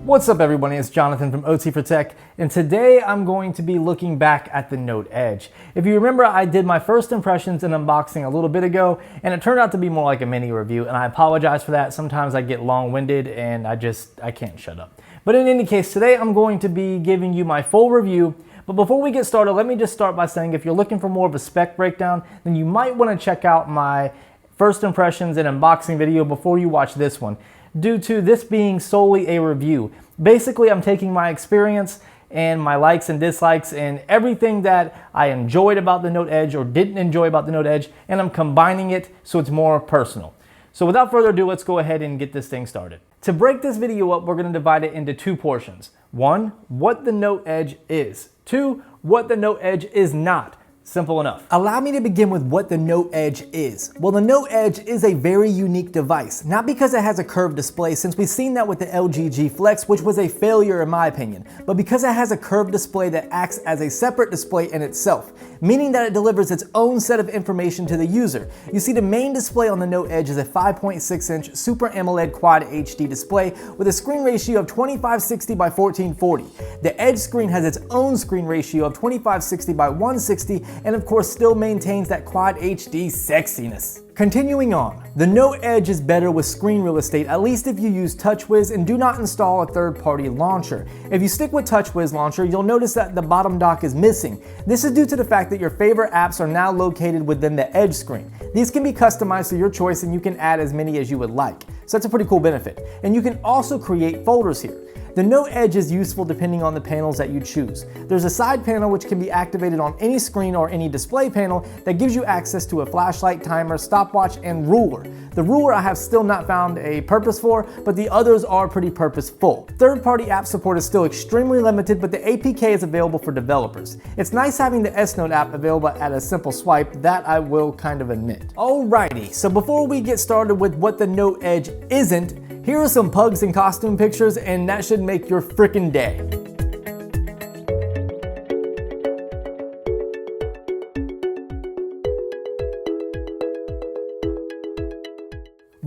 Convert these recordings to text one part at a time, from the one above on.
What's up everybody, it's Jonathan from OT for Tech, and today I'm going to be looking back at the Note Edge. If you remember, I did my first impressions and unboxing a little bit ago, and it turned out to be more like a mini review, and I apologize for that. Sometimes I get long-winded and I can't shut up. But in any case, today I'm going to be giving you my full review. But before we get started, let me just start by saying if you're looking for more of a spec breakdown, then you might want to check out my first impressions and unboxing video before you watch this one, due to this being solely a review. Basically, I'm taking my experience and my likes and dislikes and everything that I enjoyed about the Note Edge or didn't enjoy about the Note Edge, and I'm combining it so it's more personal. So without further ado, let's go ahead and get this thing started. To break this video up, we're going to divide it into two portions. One, what the Note Edge is. Two, what the Note Edge is not. Simple enough. Allow me to begin with what the Note Edge is. Well, the Note Edge is a very unique device, not because it has a curved display, since we've seen that with the LG G Flex, which was a failure in my opinion, but because it has a curved display that acts as a separate display in itself, meaning that it delivers its own set of information to the user. You see, the main display on the Note Edge is a 5.6-inch Super AMOLED Quad HD display with a screen ratio of 2560 by 1440. The Edge screen has its own screen ratio of 2560 by 160, and of course still maintains that Quad HD sexiness. Continuing on, the Note Edge is better with screen real estate, at least if you use TouchWiz and do not install a third-party launcher. If you stick with TouchWiz launcher, you'll notice that the bottom dock is missing. This is due to the fact that your favorite apps are now located within the Edge screen. These can be customized to your choice and you can add as many as you would like. So that's a pretty cool benefit. And you can also create folders here. The Note Edge is useful depending on the panels that you choose. There's a side panel which can be activated on any screen or any display panel that gives you access to a flashlight, timer, stopwatch, and ruler. The ruler I have still not found a purpose for, but the others are pretty purposeful. Third-party app support is still extremely limited, but the APK is available for developers. It's nice having the S-Note app available at a simple swipe, that I will kind of admit. Alrighty, so before we get started with what the Note Edge isn't, here are some pugs in costume pictures, and that should make your frickin' day.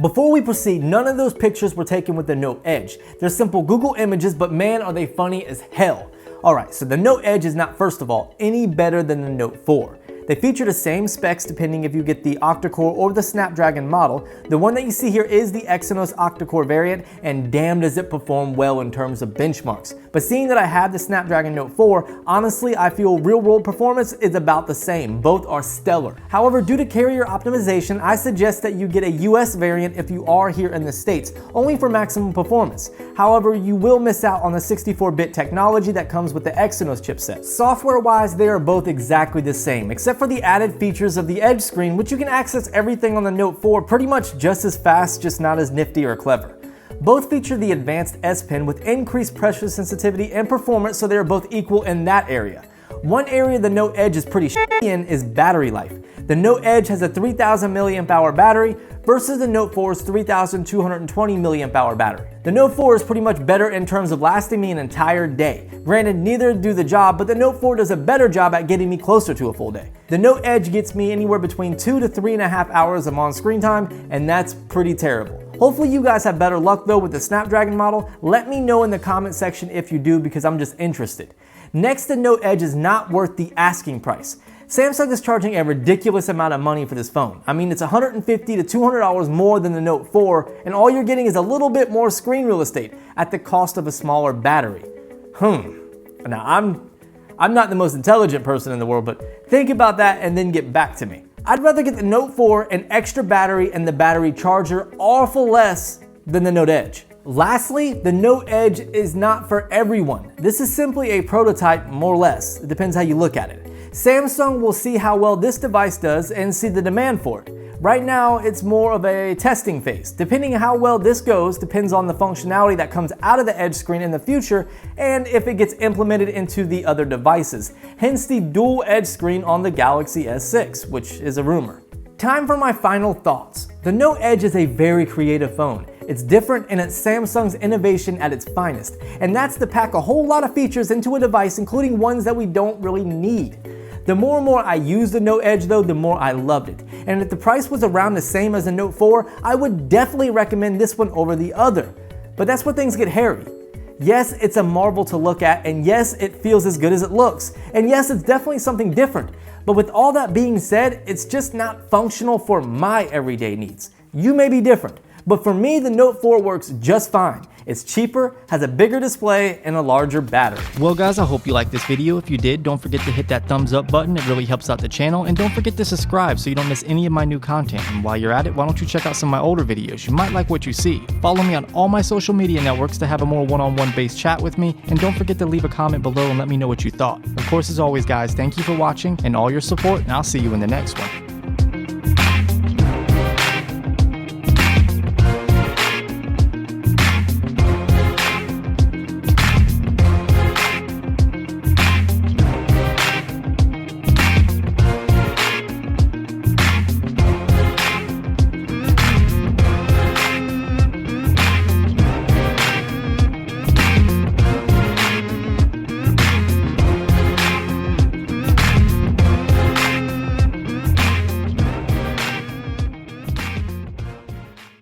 Before we proceed, none of those pictures were taken with the Note Edge. They're simple Google images, but man, are they funny as hell. Alright, so the Note Edge is not, first of all, any better than the Note 4. They feature the same specs depending if you get the Octa-Core or the Snapdragon model. The one that you see here is the Exynos Octa-Core variant, and damn does it perform well in terms of benchmarks. But seeing that I have the Snapdragon Note 4, honestly I feel real-world performance is about the same. Both are stellar. However, due to carrier optimization, I suggest that you get a US variant if you are here in the States, only for maximum performance. However, you will miss out on the 64-bit technology that comes with the Exynos chipset. Software-wise, they are both exactly the same, except for the added features of the Edge screen, which you can access everything on the Note 4 pretty much just as fast, just not as nifty or clever. Both feature the advanced S Pen with increased pressure sensitivity and performance, so they are both equal in that area. One area the Note Edge is pretty shitty in is battery life. The Note Edge has a 3000 mAh battery versus the Note 4's 3220 mAh battery. The Note 4 is pretty much better in terms of lasting me an entire day. Granted, neither do the job, but the Note 4 does a better job at getting me closer to a full day. The Note Edge gets me anywhere between 2 to 3.5 hours of on-screen time, and that's pretty terrible. Hopefully you guys have better luck though with the Snapdragon model. Let me know in the comment section if you do, because I'm just interested. Next, the Note Edge is not worth the asking price. Samsung is charging a ridiculous amount of money for this phone. I mean, it's $150 to $200 more than the Note 4, and all you're getting is a little bit more screen real estate at the cost of a smaller battery. Now, I'm not the most intelligent person in the world, but think about that and then get back to me. I'd rather get the Note 4, an extra battery, and the battery charger awful less than the Note Edge. Lastly, the Note Edge is not for everyone. This is simply a prototype, more or less. It depends how you look at it. Samsung will see how well this device does and see the demand for it. Right now, it's more of a testing phase. Depending on how well this goes depends on the functionality that comes out of the Edge screen in the future and if it gets implemented into the other devices. Hence the dual Edge screen on the Galaxy S6, which is a rumor. Time for my final thoughts. The Note Edge is a very creative phone. It's different and it's Samsung's innovation at its finest. And that's to pack a whole lot of features into a device, including ones that we don't really need. The more and more I used the Note Edge though, the more I loved it. And if the price was around the same as the Note 4, I would definitely recommend this one over the other. But that's where things get hairy. Yes, it's a marvel to look at, and yes, it feels as good as it looks. And yes, it's definitely something different. But with all that being said, it's just not functional for my everyday needs. You may be different, but for me, the Note 4 works just fine. It's cheaper, has a bigger display, and a larger battery. Well guys, I hope you liked this video. If you did, don't forget to hit that thumbs up button. It really helps out the channel. And don't forget to subscribe so you don't miss any of my new content. And while you're at it, why don't you check out some of my older videos? You might like what you see. Follow me on all my social media networks to have a more one-on-one based chat with me. And don't forget to leave a comment below and let me know what you thought. Of course, as always guys, thank you for watching and all your support, and I'll see you in the next one.